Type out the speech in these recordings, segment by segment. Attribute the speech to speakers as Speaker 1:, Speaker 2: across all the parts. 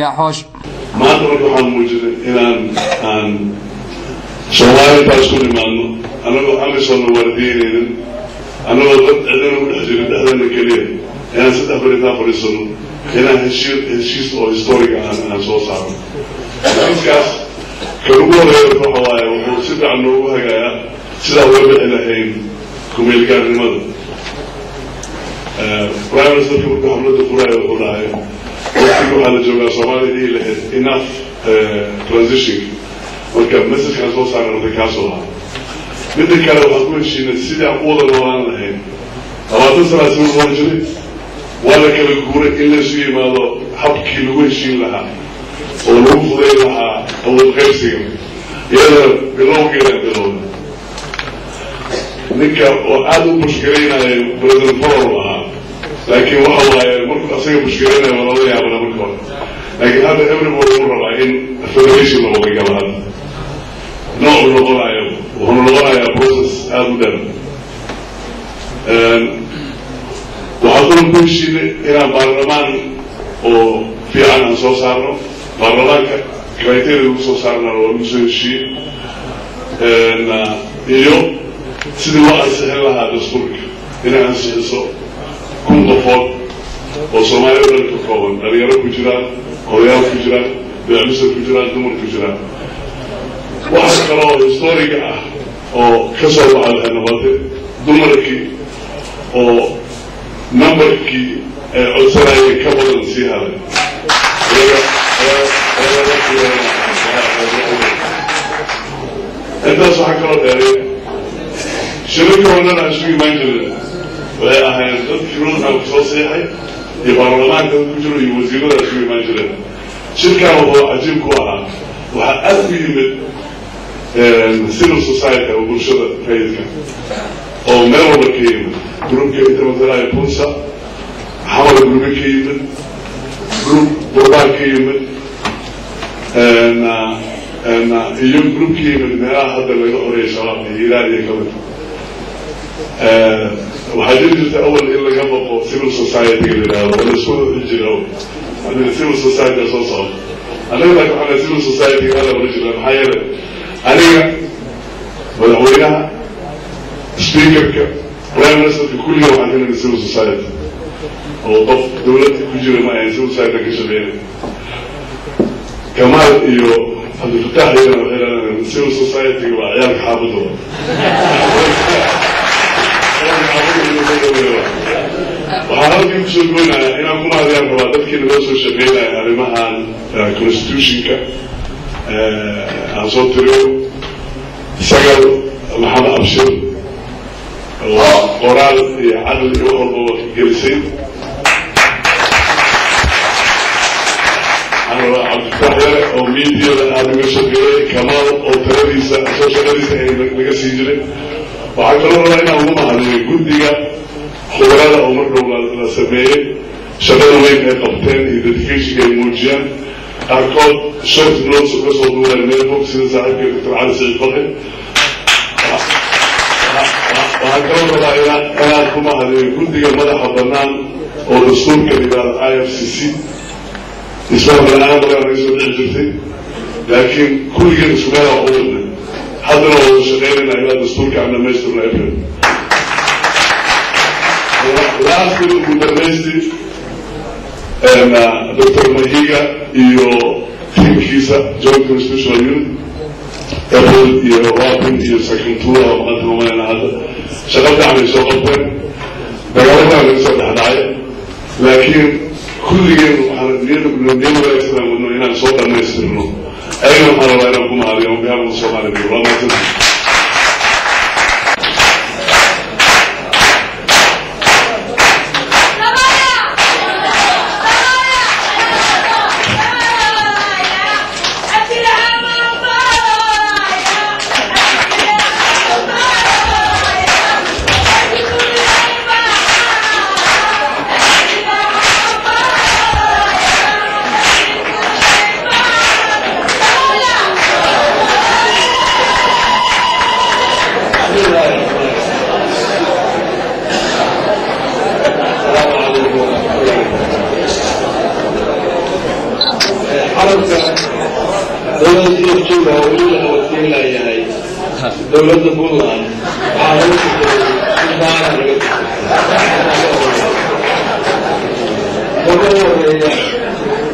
Speaker 1: يا حوش
Speaker 2: ما تروح عن موجود إلى عن Somali تاسكوني مانو أنا أمي صنو وردين أنا وضعت عندنا مدحجين دهنا كليه أنا ستأخذنا فريسونو أنا هالشيء أو هيستوريك عن صوص عام بس كاس كروبو غير فهواي وسيد عنه وهجايا سيد أول إلهين كميل كان الماضي برايم مينستر كم محمد الفراي وقضاي وكيلو على جوجا Somali دي له enough transition وكان مسج كان صوص عن الركاسوها بدي كانوا أقول شيء نسيد أقول الوان لهين أما تسمع سوى الوجري ولا كان يقول إلا شيء ما له حبكي لوين شيء لها ولو فضي لها أو الغير سيم يلا بلو كده بلو نكا وعادوا مشكلين على بريزن فرولها لكن وحوا مركو أصير مشكلين ولا يعمل مركو لكن هذا أمر مرة بعدين فدريشن ولا جماعة نوع من الوضع وهم الوضع بروسس أبدا وأظن كل شيء إلى برلمان وفي عنا صوصارنا برلمان كريتير صوصارنا ونسوي شيء اليوم سيد الله سهل لها دستورك إلى أن سيحصل كل طفل وصومالي ولا تكون الرجال كجران قويان كجران بيعمسوا كجران دمر كجران واحد كلام هيستوريك أو كسر على النبات دمركي أو نمبركي أسرائيل كبر نسيها أنت صح كلام يعني شركة ولا لا شو يمانجل ولا أهل تذكرون أو تصحيح يبرلمان تذكروا يوزيرون شو يمانجل شركة هو عجيب كوها وحأثبت من civil society أو برشلة فايدك أو مرة كيمة جروب كيمة مثلا يبونسا حاول جروب كيمة جروب بربع كيمة أنا يوم جروب كيمة نرى هذا اللي يقرأ شباب إلى كمان وحديث أول إلا قبل civil society كده ولا شو الجيرو أنا civil society أساسا أنا أقول لك أنا civil society هذا ورجل محير أنا مدحوينها سبيكر برايم مينستر في كل يوم عندنا السيفل سوسايتي أو طف دولتي كجيرة ما يعني سيفل سوسايتي كشبيني كمال إيو عبد الفتاح هنا السيفل سوسايتي وعيالك حافظوا وحاولت يمشوا لنا إن أكون هذه الرباطات كنا نوصل شبينا يعني معها كونستيوشن عن صوت اليوم سجل محمد أبشر وقرال عدل يوحل جلسين أنا عبد الفتاح أو ميديا أنا مشغل كمال أو ترابيزة سوشياليزة نجسيجري وعكرر رأينا هم هذه جودية خبرات أو مرة لسبعين شغلوا وين قبتين إدتكيش كيموجيان أركض شرط نوتس وقصة دولة الميرفوك سيدة دكتور علي سعيد فضحي وهكذا رأينا أنا كما هذه جودية مدح الضمان ودستورك إلى IFCC اسمه الآن بقى رئيس الجلسة لكن كل جيل سمعنا وقولنا حتى لو شغالنا إلى دستورك عمنا ماجد الأبريل لا أصل المدرسي أنا دكتور مهيجا إيو تيم كيسا جوين كونستيوشنال يونت أبل إيو رابن إيو سكنتورا ومقدمة معنا هذا شغلت عمل شغلتين بقالنا عمل سبح دعاية لكن كل يوم نيم ولا يسلم إنه هنا صوت الناس إنه أين محل رأيناكم هذا اليوم بيعمل الصومالي بيقول ما تنسى
Speaker 1: عربك دولة يفتوها ويقولها وكيلها ياهي دولة بولان عربك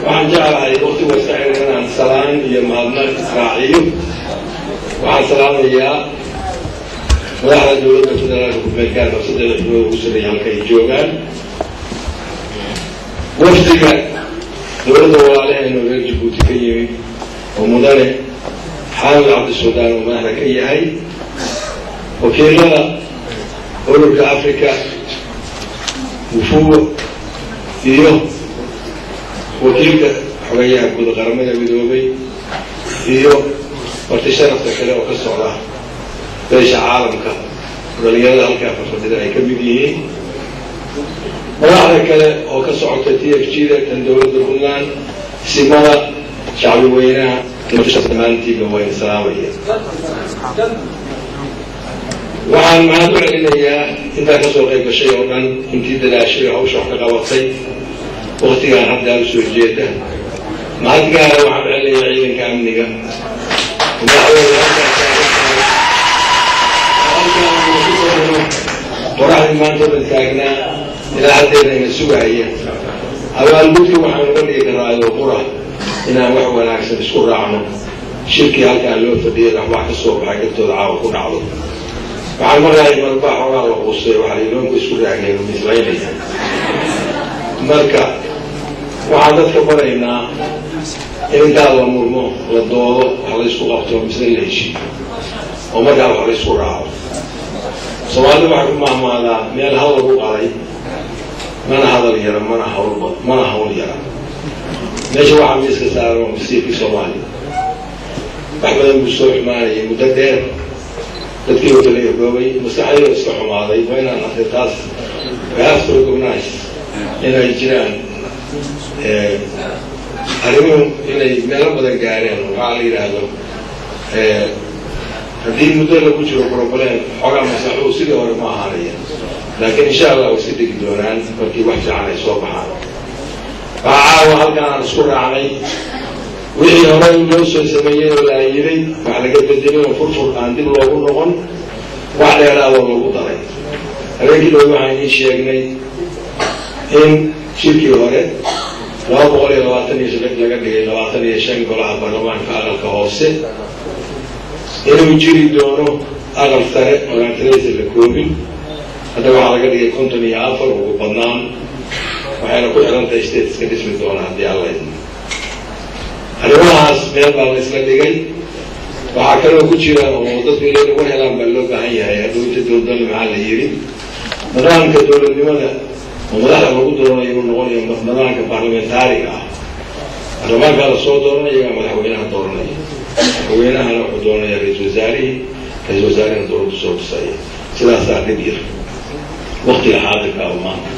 Speaker 1: waxaan jeclahay waqti wasaacid inaan salaan iyo mahadnaq israaciyo waxaan salaamayaa madaxda dowladda federaalka ku-meelgaarka saddex xubnood ugu sarreeya halka ay joogaan wafdiga dowladda walaalaheena reer Jabuuti ka yimid oo mudane xaamid cabdisudaan oo madaxda ka yahay wakiilada ururka Afrika wufuud iyo wakiilka xogayaha guud qaramada midoobay iyo marti sharafta kale oo ka socda beesha caalamka dhalinyarada halkaa fadhida ay ka mid yihiin madaxda kale oo ka socota TFG-da tan dowladda Puntland simada shacbi weynaha dhammaantiiba waa islaamaya waxaan mahad u celinayaa intaa kasoo qayb gashay oo dhan intii dadaashay hawsha wax ka qabatay waqtigaan hadda u soo jeeda mahadgaara waxaan celinayaa ciidanka amniga qoraxdii maanta oo dhan taagnaa ilaa haddeena ina sugaya abaalgudka waxaan uga dhigi karaayo qura inaan wax wanaagsan isku raacno shirkii halkaa loo fadhiyay wax ka soo baxay gabtooda caawa ku dhacdo waxaan maqlahay marba xogaa la quustay waxaa iloonku isku raacnay mislaynaya marka waxaan dadka baraynaa in intaa la murmo la doodo wax la isku qabto misle la heshiiyo oo markaa wax la isku raaco Soomaalida waxay ku maamaadaa meel hal lagu qalay mana hadal yara mana hawl yara meesha waxaa miiska saaran oo wasiirkii Soomaaliya wax badan buu soo xumaanayay muddo dheer dadkii oo kale goobay maskaxdooda iska xumaaday waa inaan akhrintaas we have to recognize inay jiraan arrimuhu inay meelo badan gaareen waxaa la yidhaahdo haddii muddo lagu jiro problem xogaa masaxuu sidii hore ma ahaanaya laakiin insha allah way si dhigi doonaan markii wax fiican ay soo baxaan waxaa caawa halkaan aan isku raacnay wixii hore loo soo sameeyey oo la yiray wax laga bedelay oo furfur aan dib loogu noqon wax dheeraadoo lagu daray habeenkii dhow waxaan idiin sheegnay in shirkii hore 223 laga dhigay 25 golaha baarlamaanka aqalka hoose inuu jiri doono aqal sare oo aan tiradiisa la koobin hadda waxaa laga dhigay 54 ugu badnaan waxayna ku xirantahay stateska dhismi doona haddii alla idmo arrimahaas meel baa la isla dhigay waxaa kaloo ku jira oo dadku inay ugu helaan baa loo baahan yahay hadhowta dowladdan maxaa la yidhi nidaamka dowladnimada oo madaxda lagu doonayo inuu noqonayo nidaamka baarlamentaariga ah baarlamaankaa la soo dooranaya iyagaa madaxweynaha dooranaya madaxweynahana wuxuu doonaya ra-iisul wasaarihina dowladdu soo dhisaya sidaasaa dhib yar waqtiga xaadirka ah maanta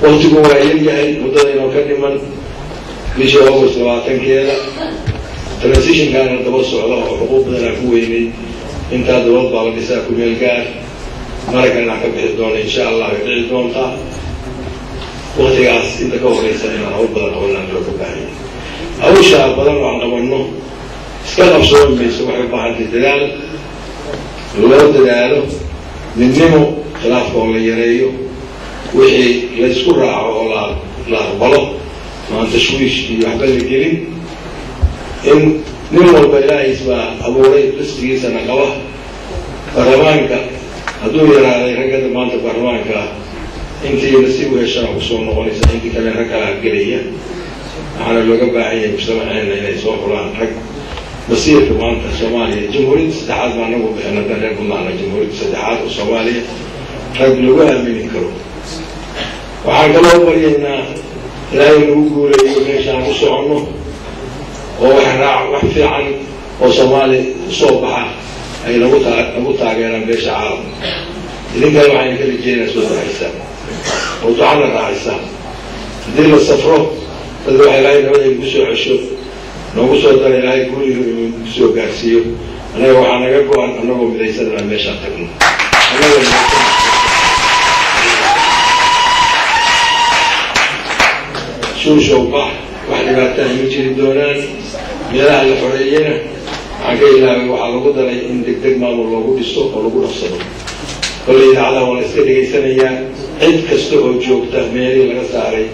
Speaker 1: waqtigu waa yaryahay muddada inoo ka dhiman bishii August 20-keeda transitionkaana daba socda oo xuquuq badanaa ku weynay intaa dowlad baa la dhisaa ku meel gaar maraykanna ka bixi doona insha allah way dhici doontaa waqtigaas inta ka horeysa inaan hawl badan qabanaan looga baahanya hawshaa badan oo aan qabanno iska qabsoon mayso waxay u baahantay dadaal loo dadaalo midnimo khilaafka oo la yareeyo wixii la isku raaco oo la aqbalo maan tashwiish iyo waxba la gelin in nin walba ilaahiis baa abuuray risqigiisana qaba baarlamaanka hadduu yaraaday raggada maanta baarlamaanka intii nasiib u heshana kusoo noqonaysa intii kale rag kalaa gelaya waxaana looga baahan yahay mujtamaceena inay soo xulaan rag masiirka maanta Soomaaliya jamhuuriyadda saddexaad baa nagu bixina reer Puntland jamhuuriyadda saddexaad oo Soomaaliya rag lagu aamini karo waxaan kaloo baryaynaa ilaahay nagu guuleeyo meeshaan ku soconno oo wax fiican oo Soomaali soo baxa ay lagu taageeraan beesha caalamka idinkan waxaan ka rajeynayaa soo raacaysaa oo ducana raacaysaa haddii la safro dad waxay ilaahay nabadayna ku soo cesho noogu soo dara ilaahay guriga inuu ku soo gaarsiiyo anaga waxaa naga go-an annagoo midaysan inaan meeshaan tagno شوشو بح واحد بعتها يجري دوران ميلها الحرية عقيلها وعلى قدر إن دكتور ما مرلوه بالسوق ولو نفسه كل على ونسكت سنة عند كستوه جوك تهميري لغساري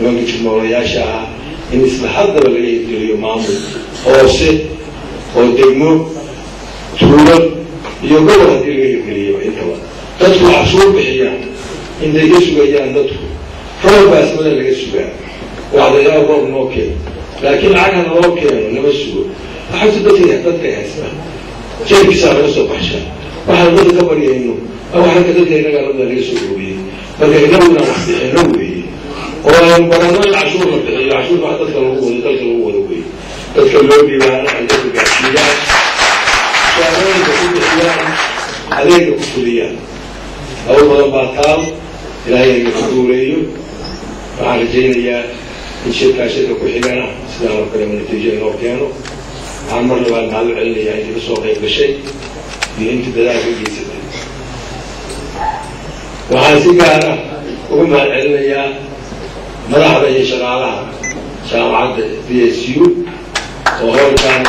Speaker 1: لما قلت المولى شاء إن اسم حد ولا يدري مامو أوسط أو دمو تولد يقول هذه اللي يقولي تدخل عصور بحيان إن يسوع يان تدخل فهو بس من اللي يسوع وعلى يابو نوكي لكن عنها نوكي نمسوا أحس بتيه بتيه اسمه شيء بيسافر الصبح شان واحد بدأ كبري إنه أو واحد كده تيجي قال له ليش يسوي بدأ ينوي نوي وبرنامج العشور العشور واحد تدخل بي وانا عندك الشيعة شهرين تكون الشيعة عليك كليا أول ما بطل إلى يقولوا مع الجينية الشركة كحيلنا سلام كلام النتيجة نوكيانو عمر لبعض مع العلم يعني بسوق بشيء بينت دلائل جيسة وهذه وهم العلم مرحبا يا شغالها جامعة BSU وهو كان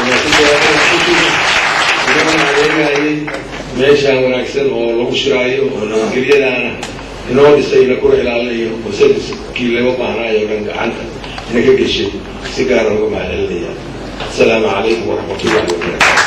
Speaker 1: ماشي أنا أكثر ولو شرايه ولو قرية أنا إنه بيصير كل على وسدس كيلو وقعنا يوم عنه نكبر شيء سيجارة وما عليه. السلام عليكم ورحمة الله وبركاته.